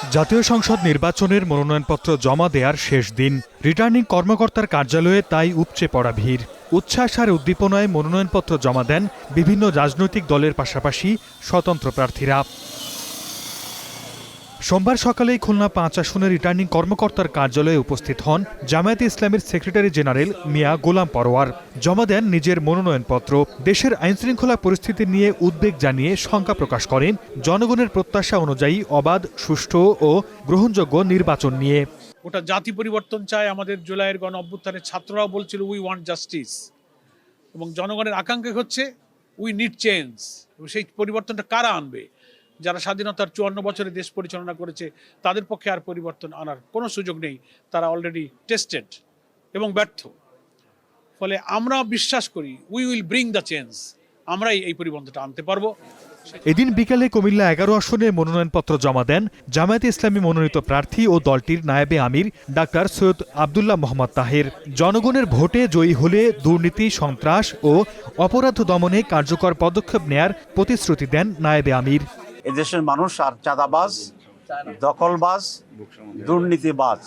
জাতীয় সংসদ নির্বাচনের মনোনয়নপত্র জমা দেওয়ার শেষ দিন। রিটার্নিং কর্মকর্তার কার্যালয়ে তাই উপচে পড়া ভিড়। উচ্ছ্বাস আর উদ্দীপনায় মনোনয়নপত্র জমা দেন বিভিন্ন রাজনৈতিক দলের পাশাপাশি স্বতন্ত্র প্রার্থীরা। সোমবার সকালেই খুলনা ৫ আসনের রিটার্নিং কর্মকর্তার কার্যালয়ে উপস্থিত হন জামায়াতে ইসলামীর সেক্রেটারি জেনারেল মিয়া গোলাম পরোয়ার। জমা দেন নিজের মনোনয়নপত্র। দেশের আইনশৃঙ্খলা পরিস্থিতি নিয়ে উদ্বেগ জানিয়ে শঙ্কা প্রকাশ করেন জনগণের প্রত্যাশা অনুযায়ী অবাধ, সুষ্ঠু ও গ্রহণযোগ্য নির্বাচন নিয়ে। ওটা জাতি পরিবর্তন চায়। আমাদের জুলাইয়ের গণ অভ্যুত্থানের ছাত্ররাও বলছিল উই ওয়ান্ট জাস্টিস, এবং জনগণের আকাঙ্ক্ষা হচ্ছে উই নিড চেঞ্জ। সেই পরিবর্তনটা কারা আনবে? যারা স্বাধীনতার ৫৪ বছরে দেশ পরিচালনা করেছে, তাদের পক্ষে আর পরিবর্তন আনার কোনো সুযোগ নেই। তারা অলরেডি টেস্টেড এবং ব্যর্থ। ফলে আমরা বিশ্বাস করি we will bring the change. আমরাই এই পরিবর্তনটা আনতে পারবো। এদিন বিকেলে কুমিল্লা ১১ আসনে মনোনয়নপত্র জমা দেন জামায়াতে ইসলামী মনোনীত প্রার্থী ও দলটির নায়েবে আমির ডাক্তার সৈয়দ আবদুল্লাহ মোহাম্মদ তাহের। জনগণের ভোটে জয়ী হলে দুর্নীতি, সন্ত্রাস ও অপরাধ দমনে কার্যকর পদক্ষেপ নেয়ার প্রতিশ্রুতি দেন নায়েবে আমির। এদেশের মানুষ আর চাঁদাবাজ, দখলবাজ, দুর্নীতিবাজ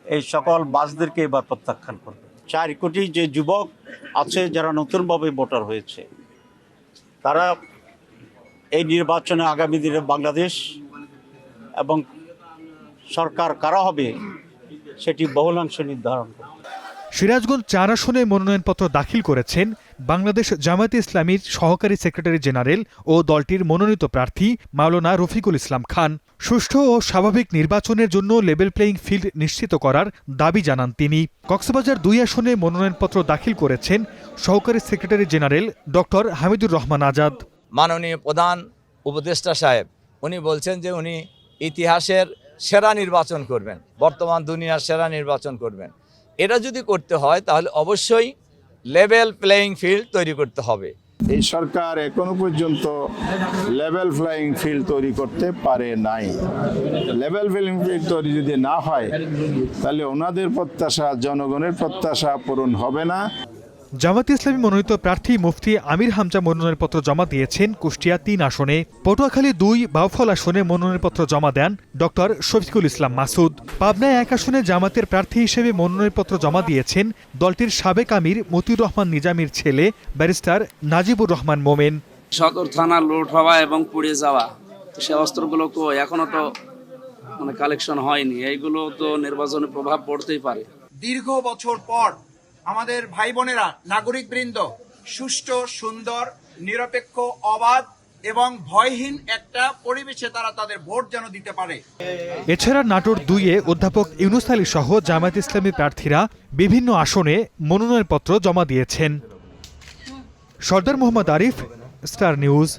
এই সকল বাজদেরকে এবার প্রত্যাখ্যান করবে। ৪ কোটি যে যুবক আছে যারা নতুনভাবে ভোটার হয়েছে, তারা এই নির্বাচনে আগামী দিনে বাংলাদেশ এবং সরকার কারা হবে সেটি বহুলাংশে নির্ধারণ করবে। সিরাজগঞ্জ ৪ আসনে মনোনয়নপত্র দাখিল করেছেন বাংলাদেশ জামায়াতে ইসলামীর সহকারী সেক্রেটারি জেনারেল ও দলটির মনোনীত প্রার্থী মাওলানা রফিকুল ইসলাম খান। সুষ্ঠু ও স্বাভাবিক নির্বাচনের জন্য লেভেল প্লেয়িং ফিল্ড নিশ্চিত করার দাবি জানান তিনি। কক্সবাজার ২ আসনে মনোনয়নপত্র দাখিল করেছেন সহকারী secretary general doctor Hamidur Rahman Azad. মাননীয় প্রধান উপদেষ্টা সাহেব উনি বলছেন যে উনি ইতিহাসের সেরা নির্বাচন করবেন, বর্তমান দুনিয়ার সেরা নির্বাচন করবেন। এটা যদি করতে হয় তাহলে অবশ্যই লেভেল প্লেয়িং ফিল্ড তৈরি করতে হবে। এই সরকার এখনো পর্যন্ত লেভেল প্লেয়িং ফিল্ড তৈরি করতে পারে নাই। লেভেল প্লেয়িং ফিল্ড তৈরি যদি না হয় তাহলে ওনাদের প্রত্যাশা, জনগণের প্রত্যাশা পূরণ হবে না। জামায়াতে ইসলামী মনোনীত প্রার্থী মুফতি আমির হামজা মনোনয়নপত্র জমা দিয়েছেন কুষ্টিয়া ৩ আসনে। পটুয়াখালী ২, বাউফল আসনে মনোনয়নপত্র জমা দেন ডক্টর শফিকুল ইসলাম মাসুদ। পাবনায় ১ আসনে জামাতের প্রার্থী হিসেবে মনোনয়নপত্র জমা দিয়েছেন দলটির সাবেক আমির মতিউর রহমান নিজামীর ছেলে ব্যারিস্টার নাজিবুর রহমান মোমেন। সদর থানা লুট হওয়া এবং পুড়ে যাওয়া, সে অস্ত্রগুলো তো এখনো তো কালেকশন হয়নি। এইগুলো তো নির্বাচনে প্রভাব পড়তেই পারে। দীর্ঘ বছর পর আমাদের ভাই বোনেরা, নাগরিক বৃন্দ সুষ্ঠু, সুন্দর, নিরপেক্ষ, অবাধ এবং ভয়হীন একটা পরিবেশে তারা তাদের ভোট যেন দিতে পারে। এছাড়া নাটোর ২-এ অধ্যাপক ইউনুস আলী সহ জামায়াতে ইসলামী প্রার্থীরা বিভিন্ন আসনে মনোনয়নপত্র জমা দিয়েছেন। Sardar Mohammad Arif, star news.